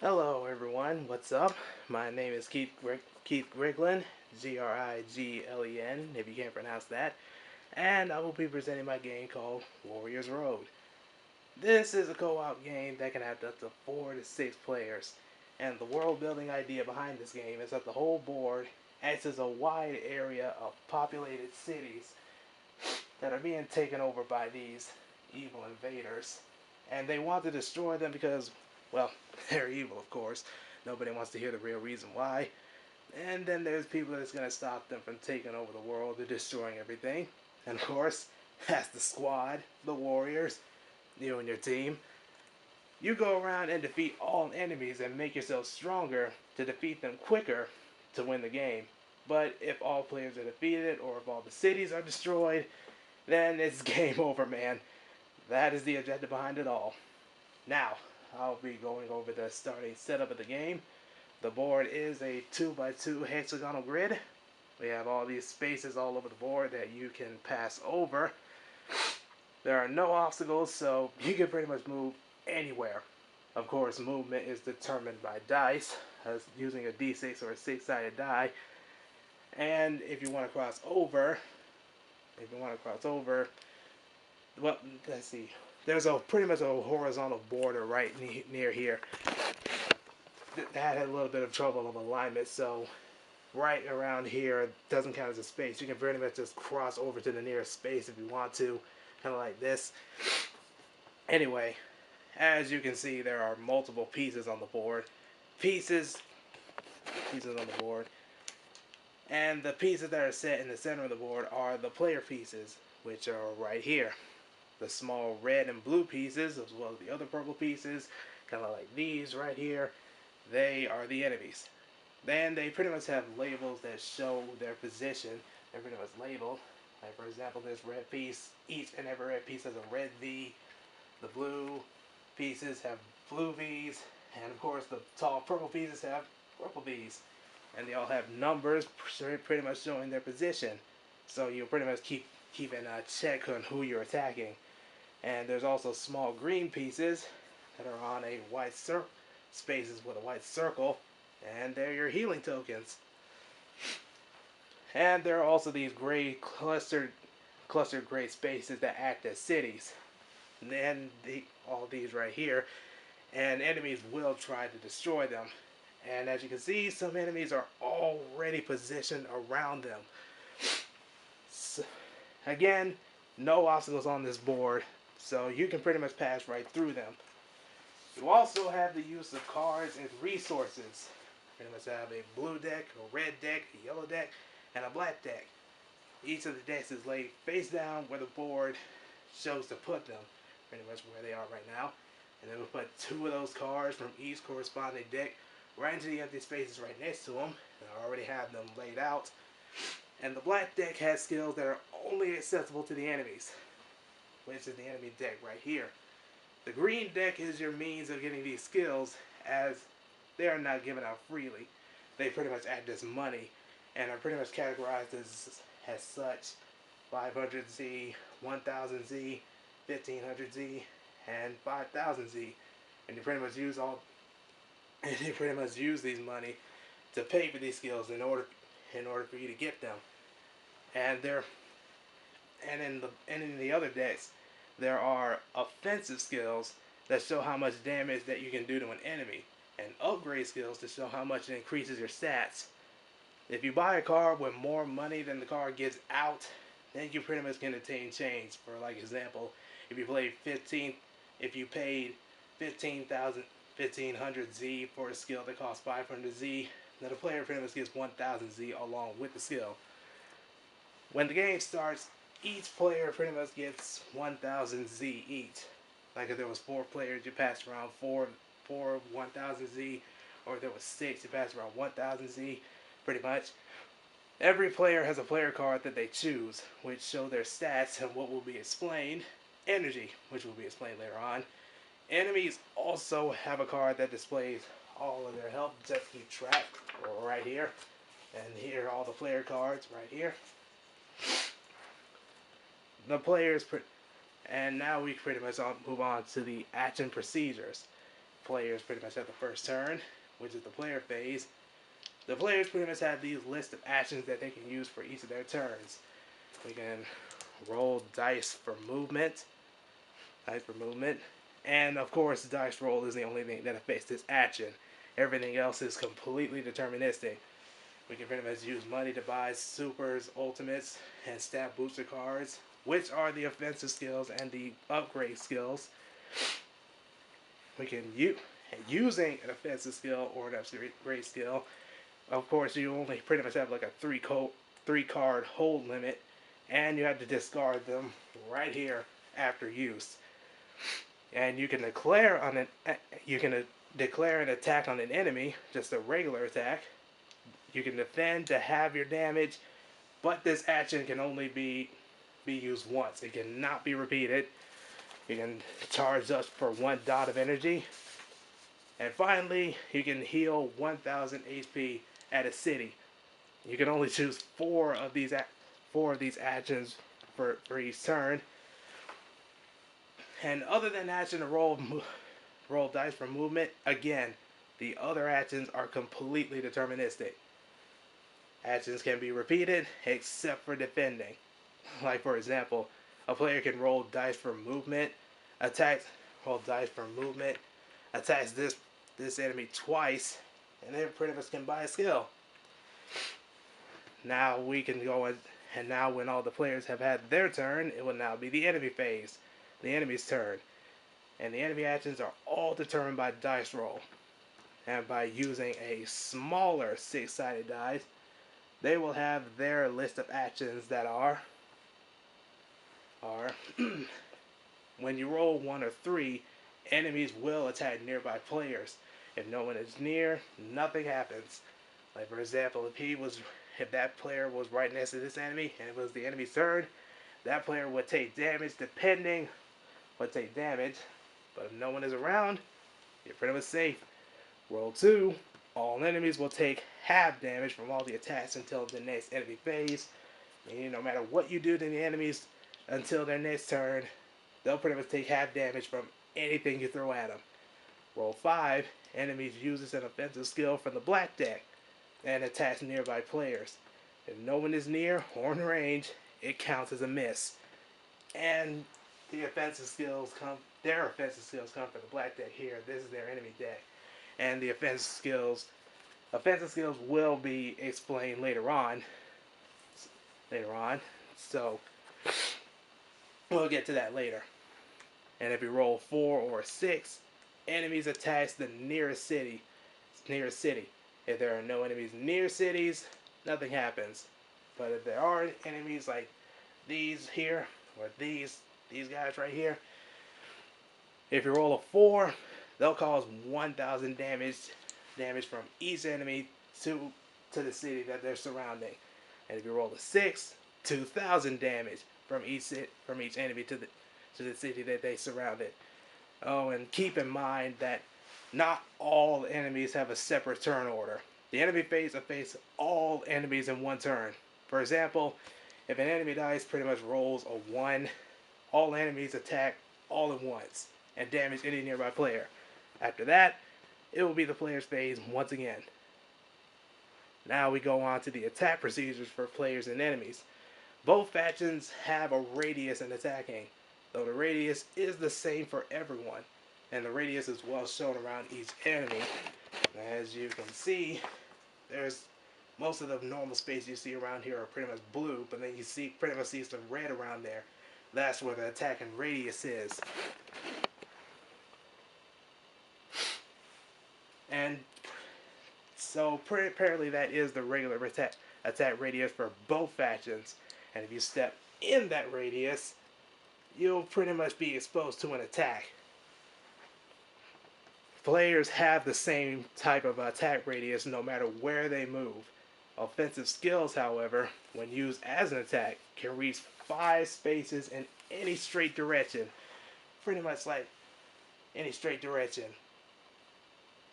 Hello everyone, what's up? My name is Keith Griglen, Griglen, if you can't pronounce that, and I will be presenting my game called Warriors Road. This is a co-op game that can have up to 4 to 6 players, and the world building idea behind this game is that the whole board acts as a wide area of populated cities that are being taken over by these evil invaders. And they want to destroy them because, well, they're evil, of course. Nobody wants to hear the real reason why. And then there's people that's going to stop them from taking over the world and destroying everything. And of course, that's the squad, the warriors, you and your team. You go around and defeat all enemies and make yourself stronger to defeat them quicker to win the game. But if all players are defeated or if all the cities are destroyed, then it's game over, man. That is the objective behind it all. Now, I'll be going over the starting setup of the game. The board is a 2x2 hexagonal grid. We have all these spaces all over the board that you can pass over. There are no obstacles, so you can pretty much move anywhere. Of course, movement is determined by dice, as using a d6 or a six-sided die. And if you want to cross over, well, let's see. There's a pretty much a horizontal border right near here. That had a little bit of trouble of alignment, so right around here doesn't count as a space. You can pretty much just cross over to the nearest space if you want to, kind of like this. Anyway, as you can see, there are multiple pieces on the board. Pieces on the board. And the pieces that are set in the center of the board are the player pieces, which are right here. The small red and blue pieces, as well as the other purple pieces, kind of like these right here, they are the enemies. Then they pretty much have labels that show their position. They're pretty much labeled. Like for example, this red piece, each and every red piece has a red V. The blue pieces have blue V's. And of course the tall purple pieces have purple V's. And they all have numbers pretty much showing their position. So you pretty much keep in check on who you're attacking. And there's also small green pieces that are on a white circle, spaces with a white circle, and they're your healing tokens. And there are also these gray clustered gray spaces that act as cities. And then all these right here, and enemies will try to destroy them. And as you can see, some enemies are already positioned around them. So, again, no obstacles on this board, so you can pretty much pass right through them. You also have the use of cards and resources. Pretty much have a blue deck, a red deck, a yellow deck, and a black deck. Each of the decks is laid face down where the board shows to put them, pretty much where they are right now. And then we put two of those cards from each corresponding deck right into the empty spaces right next to them. And I already have them laid out. And the black deck has skills that are only accessible to the enemies, which is the enemy deck right here. The green deck is your means of getting these skills, as they are not given out freely. They pretty much act as money and are pretty much categorized as such: 500Z, 1000Z, 1500Z, and 5000Z. And you pretty much use these money to pay for these skills in order for you to get them. And in the other decks, there are offensive skills that show how much damage that you can do to an enemy, and upgrade skills to show how much it increases your stats. If you buy a card with more money than the card gives out, then you pretty much can obtain change. For like example, if you paid 1500Z for a skill that costs 500Z, then the player pretty much gets 1000Z along with the skill. When the game starts, each player pretty much gets 1000Z each. Like if there was 4 players, you pass around 4 1000Z, or if there was 6, you pass around 1000Z, pretty much. Every player has a player card that they choose, which show their stats and what will be explained. Energy, which will be explained later on. Enemies also have a card that displays all of their health, just to keep track, right here. And here are all the player cards, right here. The players, and now we pretty much move on to the action procedures. players pretty much have the first turn, which is the player phase. The players pretty much have these lists of actions that they can use for each of their turns. We can roll dice for movement. And of course, the dice roll is the only thing that affects this action. Everything else is completely deterministic. We can pretty much use money to buy supers, ultimates, and stat booster cards, which are the offensive skills and the upgrade skills. We can using an offensive skill or an upgrade skill. Of course, you only pretty much have like a three card hold limit, and you have to discard them right here after use. And you can declare an attack on an enemy, just a regular attack. You can defend to have your damage, but this action can only be used once. It cannot be repeated. You can charge up for 1 dot of energy. And finally, you can heal 1000 HP at a city. You can only choose 4 of these actions for each turn. And other than action to roll dice for movement, again, the other actions are completely deterministic. Actions can be repeated except for defending. Like for example, a player can roll dice for movement, attacks this enemy twice, and then pretty much can buy a skill. Now we can go and now when all the players have had their turn, it will now be the enemy phase, the enemy's turn. And the enemy actions are all determined by dice roll. And by using a smaller 6-sided dice, they will have their list of actions that are when you roll 1 or 3, enemies will attack nearby players. If no one is near, nothing happens. Like for example, if that player was right next to this enemy and it was the enemy's turn, that player would take damage but if no one is around, you're pretty much safe. Roll 2, all enemies will take half damage from all the attacks until the next enemy phase. Meaning no matter what you do to the enemies until their next turn, they'll pretty much take half damage from anything you throw at them. Roll 5, enemies uses an offensive skill from the black deck and attacks nearby players. If no one is near or in range, it counts as a miss. And their offensive skills come from the black deck here. This is their enemy deck. And the offensive skills will be explained later on. So we'll get to that later. And if you roll 4 or 6, enemies attack the nearest city. If there are no enemies near cities, nothing happens. But if there are enemies like these here, or these guys right here, if you roll a 4, they'll cause 1000 damage from each enemy to the city that they're surrounding. And if you roll a 6, 2000 damage from each enemy to the city that they surrounded. Oh, and keep in mind that not all enemies have a separate turn order. The enemy phase affects all enemies in one turn. For example, if an enemy dice pretty much rolls a 1, all enemies attack all at once and damage any nearby player. After that, it will be the player's phase once again. Now we go on to the attack procedures for players and enemies. Both factions have a radius in attacking, though the radius is the same for everyone, and the radius is well shown around each enemy. As you can see, there's most of the normal space you see around here are pretty much blue, but then you pretty much see some red around there. That's where the attacking radius is. And so apparently that is the regular attack radius for both factions. And if you step in that radius, you'll pretty much be exposed to an attack. Players have the same type of attack radius no matter where they move. Offensive skills, however, when used as an attack, can reach 5 spaces in any straight direction. Pretty much like any straight direction.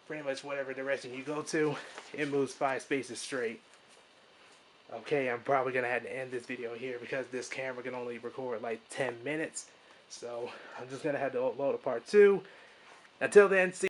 Pretty much whatever direction you go to, it moves 5 spaces straight. Okay, I'm probably going to have to end this video here because this camera can only record like 10 minutes. So I'm just going to have to upload a part 2. Until then, see